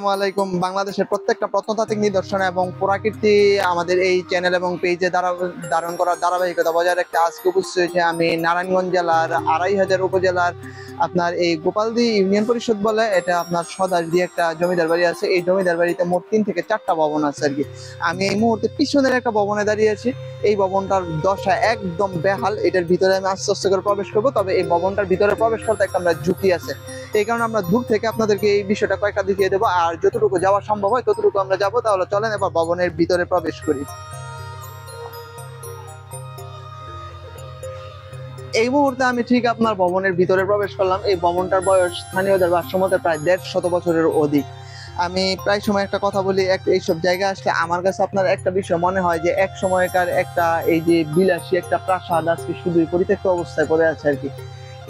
আসসালামু আলাইকুম। বাংলাদেশের প্রত্যেকটা প্রত্নতাত্ত্বিক নিদর্শন এবং পুরাকীর্তি আমাদের এই চ্যানেল এবং পেজে ধারণ করার ধারাবাহিকতা বজায় রাখতে আজকে উপস্থিত হয়েছে আমি নারায়ণগঞ্জ জেলার ২৫০০ উপজেলার আপনার এই গোপালদি ইউনিয়ন পরিষদ বলে এটা আপনার সদাস দিয়ে একটা জমিদার বাড়ি আছে। এই জমিদার বাড়িতে মোট ৩ থেকে ৪টা ভবন আছে আর কি। আমি এই মুহূর্তে পিছনের একটা ভবনে দাঁড়িয়ে আছি। এই ভবনটার দশা একদম বেহাল। এটার ভিতরে আমি আস্তে আস্তে করে প্রবেশ করবো, তবে এই ভবনটার ভিতরে প্রবেশ করতে একটা আমরা ঝুঁকি আছে। এই কারণে আমরা দূর থেকে আপনাদেরকে এই বিষয়টা কয়েকটা দেখিয়ে দেবো, আর যতটুকু যাওয়া সম্ভব হয় ততটুকু আমরা যাবো। তাহলে চলেন এবার ভবনের ভিতরে প্রবেশ করি। এই মুহূর্তে আমি ঠিক আপনার ভবনের ভিতরে প্রবেশ করলাম। এই ভবনটার বয়স স্থানীয়দের ভাষ্যমতে প্রায় ১৫০ বছরের অধিক। আমি প্রায় সময় একটা কথা বলি, এইসব জায়গা আসলে আমার কাছে আপনার একটা বিষয় মনে হয় যে এক সময়কার একটা এই যে বিলাসী একটা প্রাসাদ আজকে শুধুই পরিত্যক্ত অবস্থায় পড়ে আছে আর কি।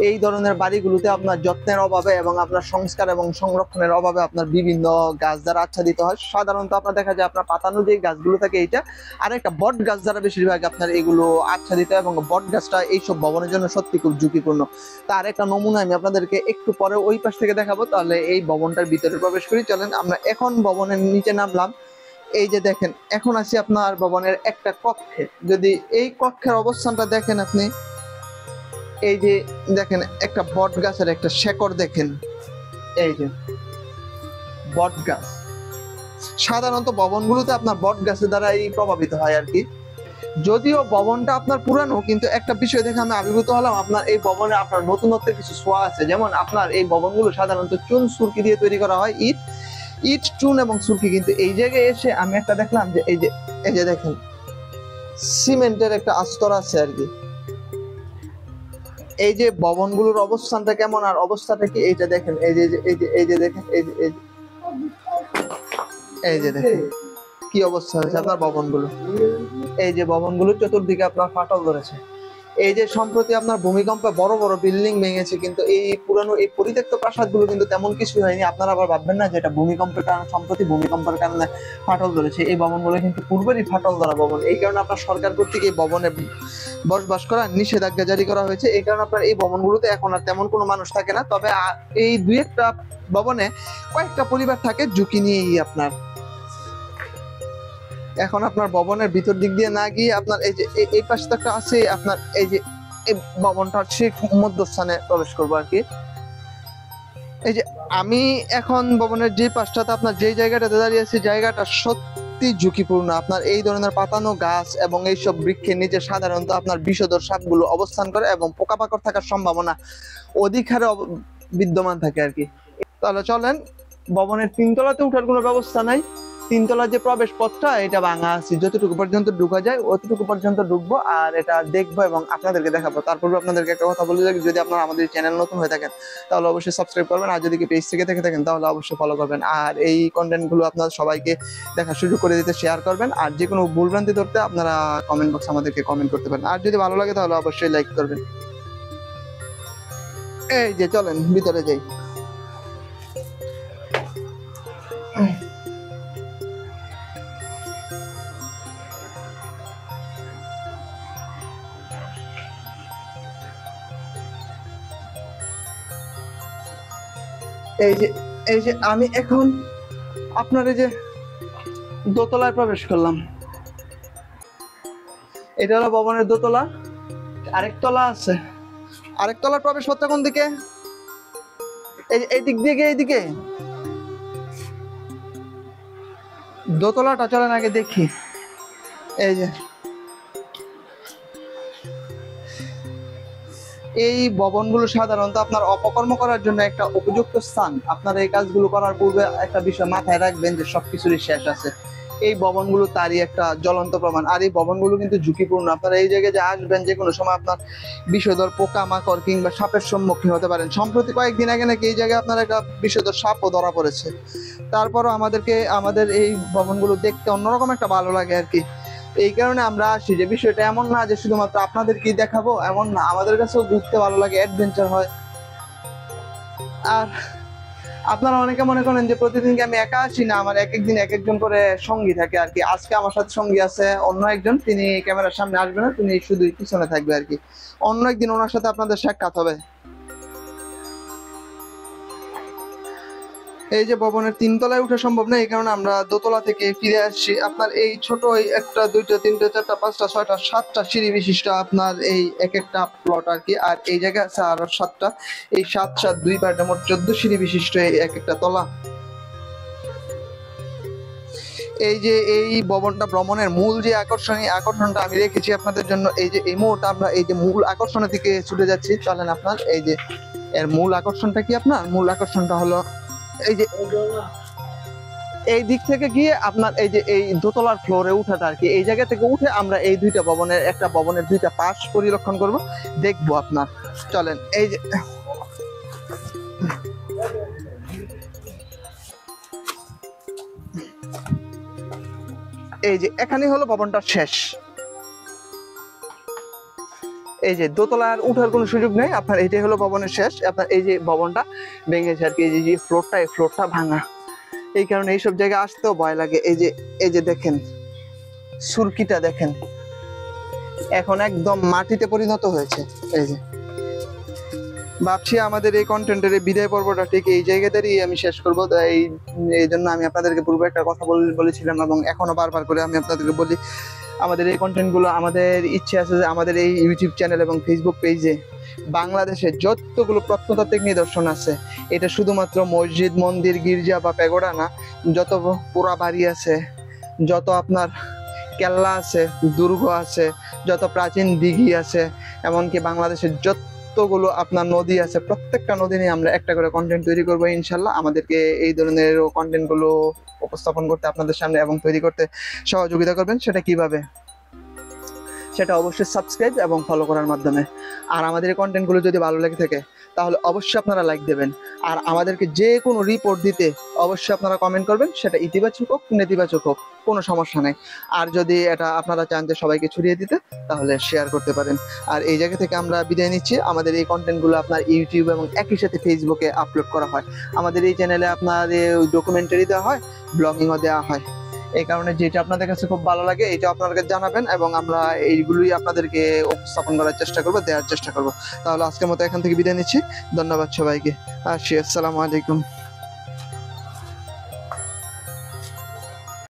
এই ধরনের বাড়িগুলোতে আপনার যত্নের অভাবে এবং আপনার সংস্কার এবং সংরক্ষণের অভাবে আপনার বিভিন্ন গাছ দ্বারা আচ্ছাদিত হয়। সাধারণত আপনার দেখা যায় আপনার পাতানো যে গাছগুলো থাকে এইটা, আর একটা বট গাছ দ্বারা বেশিরভাগ আপনার এগুলো আচ্ছাদিত, এবং বট গাছটা এইসব ভবনের জন্য সত্যি খুব ঝুঁকিপূর্ণ। তার একটা নমুনা আমি আপনাদেরকে একটু পরে ওই পাশ থেকে দেখাবো। তাহলে এই ভবনটার ভিতরে প্রবেশ করি, চলেন। আমরা এখন ভবনের নিচে নামলাম। এই যে দেখেন, এখন আছি আপনার ভবনের একটা কক্ষে। যদি এই কক্ষের অবস্থানটা দেখেন আপনি, এই যে দেখেন একটা বট গাছের একটা শেকড় দেখেন। এই যে বট গাছ, সাধারণত ভবনগুলোতে আপনার বট গাছের দ্বারাই প্রভাবিত হয় আর কি। যদিও ভবনটা আপনার পুরানো, কিন্তু একটা বিষয় দেখে আমি আবির্ভূত হলাম, আপনার এই ভবনে আপনার নতুনত্বের কিছু ছোঁয়া আছে। যেমন আপনার এই ভবনগুলো সাধারণত চুন সুরকি দিয়ে তৈরি করা হয়, ইট চুন এবং সুরকি। কিন্তু এই জায়গায় এসে আমি একটা দেখলাম যে এই যে দেখেন সিমেন্টের একটা আস্তর আছে আর কি। এই যে ভবনগুলোর অবস্থানটা কেমন আর অবস্থাটা কি, এইটা দেখেন। এই যে দেখেন, এই যে দেখেন কি অবস্থা হয়েছে আপনার ভবনগুলো। এই যে ভবনগুলো চতুর্দিকে আপনার ফাটল ধরেছে। এই যে সম্প্রতি আপনার ভূমিকম্পে বড় বড় বিল্ডিং ভেঙেছে, কিন্তু এই পুরানো এই পরিত্যক্ত প্রাসাদগুলো কিন্তু তেমন কিছু হয়নি। আপনারা আবার ভাববেন না যে এটা ভূমিকম্পের কারণে, সম্প্রতি ভূমিকম্পের কারণে ফাটল ধরেছে। এই ভবনগুলো কিন্তু পূর্বেরই ফাটল ধরা ভবন। এই কারণে আপনার সরকার কর্তৃক এই ভবনে বসবাস করা নিষেধাজ্ঞা জারি করা হয়েছে। এই কারণে আপনার এই ভবনগুলোতে এখন আর তেমন কোনো মানুষ থাকে না। তবে এই দুই একটা ভবনে কয়েকটা পরিবার থাকে ঝুঁকি নিয়েই আপনার। এখন আপনার ভবনের ভিতর দিক দিয়ে না গিয়ে আপনার এই যে এই পাশে একটা আছে আপনার, এই যে এই ভবনটার ঠিক মধ্যস্থানে প্রবেশ করবো আর কি। এই যে আমি এখন ভবনের যে পাশটাতে আপনার যেই জায়গাটাতে দাঁড়িয়ে আছি, জায়গাটা সত্যি ঝুঁকিপূর্ণ। আপনার এই ধরনের পাতানো গাছ এবং এইসব বৃক্ষের নিচে সাধারণত আপনার বিষধর সাপগুলো অবস্থান করে এবং পোকামাকড় থাকার সম্ভাবনা অধিক হারে বিদ্যমান থাকে আর কি। তাহলে চলেন, ভবনের ৩ তলাতে উঠার কোনো ব্যবস্থা নাই। ৩ তলার যে প্রবেশ পথটা এটা ভাঙা আছে, যতটুকু পর্যন্ত ঢুকা যায় অতটুকু পর্যন্ত ঢুকবো আর এটা দেখবো এবং আপনাদেরকে দেখাবো। তারপরে আপনাদেরকে একটা কথা বলে রাখি, যদি আপনারা আমাদের চ্যানেল নতুন হয়ে থাকেন তাহলে অবশ্যই সাবস্ক্রাইব করবেন, আর যদি পেজ থেকে দেখে থাকেন তাহলে অবশ্যই ফলো করবেন, আর এই কন্টেন্ট গুলো আপনারা সবাইকে দেখার সুযোগ করে দিতে শেয়ার করবেন। আর যে কোনো ভুলভ্রান্তি ধরতে আপনারা কমেন্ট বক্সে আমাদেরকে কমেন্ট করতে পারেন, আর যদি ভালো লাগে তাহলে অবশ্যই লাইক করবেন। এই যে চলেন ভিতরে যাই। এই যে আমি এখন আপনার এই যে দোতলায় প্রবেশ করলাম। এটা হলো ভবনের দোতলা। আরেক তলা আছে, আরেক তলার প্রবেশ পথটা কোন দিকে? এই দিক দিয়ে গিয়ে এইদিকে দোতলাটা চলেন আগে দেখি। এই যে এই ভবনগুলো সাধারণত আপনার অপকর্ম করার জন্য একটা উপযুক্ত স্থান। আপনার এই কাজগুলো করার পূর্বে একটা বিষয় মাথায় রাখবেন যে সবকিছুরই শেষ আছে। এই ভবনগুলো তারই একটা জ্বলন্ত প্রমাণ। আর এই ভবনগুলো কিন্তু ঝুঁকিপূর্ণ। আপনারা এই জায়গায় যে আসবেন যে কোনো সময় আপনার বিষধর পোকামাকড় কিংবা সাপের সম্মুখীন হতে পারেন। সম্প্রতি কয়েকদিন আগে নাকি এই জায়গায় আপনার একটা বিষধর সাপও ধরা পড়েছে। তারপরও আমাদের এই ভবনগুলো দেখতে অন্যরকম একটা ভালো লাগে আর কি। এই কারণে আমরা আসি। যে বিষয়টা এমন না যে শুধুমাত্র আপনাদেরকে দেখাবো, এমন না, আমাদের কাছেও ঘুরতে ভালো লাগে, অ্যাডভেঞ্চার হয়। আর আপনারা অনেকে মনে করেন যে প্রতিদিনকে আমি একা আসি, না, আমার এক একদিন এক একজন করে সঙ্গী থাকে আর কি। আজকে আমার সাথে সঙ্গী আছে অন্য একজন, তিনি ক্যামেরার সামনে আসবে না, তিনি শুধুই পিছনে থাকবে আর কি। অন্য একদিন ওনার সাথে আপনাদের সাক্ষাৎ হবে। এই যে ভবনের 3 তলায় উঠা সম্ভব না, এই কারণে আমরা দোতলা থেকে ফিরে আসছি। আপনার এই ছোট এই 1টা 2টা 3টা 4টা 5টা 6টা 7টা সিঁড়ি বিশিষ্ট আপনার এই এক একটা প্লট আর কি। আর এই জায়গায় আছে আরো 7টা, এই 7 7 2 পার্টে মোট 14 সিঁড়ি বিশিষ্ট এই এক একটা তলা। এই যে এই ভবনটা ভ্রমণের মূল যে আকর্ষণটা আমি রেখেছি আপনাদের জন্য, এই যে এই মুহূর্তে আমরা এই যে মূল আকর্ষণের দিকে ছুটে যাচ্ছি। চলেন আপনার এই যে এর মূল আকর্ষণটা কি, আপনার মূল আকর্ষণটা হলো এই যে এই দিক থেকে গিয়ে আপনার এই যে এই দোতলার ফ্লোরে উঠাটা আর কি। এই জায়গা থেকে উঠে আমরা এই দুইটা ভবনের, একটা ভবনের দুইটা পাশ পরিলক্ষণ করব, দেখবো আপনার। চলেন এই যে এই যে এখানে হলো ভবনটার শেষ। এই যে দোতলার উঠার কোনো সুযোগ নেই আপনার, এইটাই হলো ভবনের শেষ। আপনার এই যে ভবনটা ভেঙেছে আর কি, এই যে ফ্লোরটা, এই ফ্লোরটা ভাঙা, এই কারণে এইসব জায়গায় আসতেও ভয় লাগে। এই যে দেখেন সুরকিটা দেখেন, এখন একদম মাটিতে পরিণত হয়েছে। এই যে ভাবছি আমাদের এই কন্টেন্টের এই বিদায় পর্বটা ঠিক এই জায়গাতেই আমি শেষ করবো। তো এই জন্য আমি আপনাদেরকে পূর্বে একটা কথা বলেছিলাম এবং এখনো বারবার করে আমি আপনাদেরকে বলি, আমাদের এই কন্টেন্টগুলো, আমাদের ইচ্ছে আছে যে আমাদের এই ইউটিউব চ্যানেল এবং ফেসবুক পেজে বাংলাদেশে যতগুলো প্রত্নতাত্ত্বিক নিদর্শন আছে, এটা শুধুমাত্র মসজিদ, মন্দির, গির্জা বা প্যাগোডা না, যত পোড়া বাড়ি আছে, যত আপনার কেল্লা আছে, দুর্গ আছে, যত প্রাচীন দিঘি আছে, এমনকি বাংলাদেশের যতগুলো আপনার নদী আছে, প্রত্যেকটা নদী নিয়ে আমরা একটা করে কন্টেন্ট তৈরি করবো ইনশাল্লাহ। আমাদেরকে এই ধরনের কন্টেন্টগুলো উপস্থাপন করতে আপনাদের সামনে এবং তৈরি করতে সহযোগিতা করবেন। সেটা কিভাবে? সেটা অবশ্যই সাবস্ক্রাইব এবং ফলো করার মাধ্যমে। আর আমাদের এই কন্টেন্টগুলো যদি ভালো লেগে থাকে তাহলে অবশ্যই আপনারা লাইক দেবেন। আর আমাদেরকে যে কোনো রিপোর্ট দিতে অবশ্যই আপনারা কমেন্ট করবেন, সেটা ইতিবাচক হোক নেতিবাচক হোক, কোনো সমস্যা নেই। আর যদি এটা আপনারা চান যে সবাইকে ছড়িয়ে দিতে, তাহলে শেয়ার করতে পারেন। আর এই জায়গা থেকে আমরা বিদায় নিচ্ছি। আমাদের এই কন্টেন্টগুলো আপনার ইউটিউব এবং একই সাথে ফেসবুকে আপলোড করা হয়। আমাদের এই চ্যানেলে আপনার ডকুমেন্টারি দেওয়া হয়, ব্লগিংও দেওয়া হয়। এই কারণে যেটা আপনাদের কাছে খুব ভালো লাগে এটা আপনাদেরকে জানাবেন এবং আমরা এইগুলোই আপনাদেরকে উপস্থাপন করার চেষ্টা করবো, দেওয়ার চেষ্টা করবো। তাহলে আজকের মতো এখান থেকে বিদায় নিচ্ছি। ধন্যবাদ সবাইকে। আসি, আসসালামু আলাইকুম।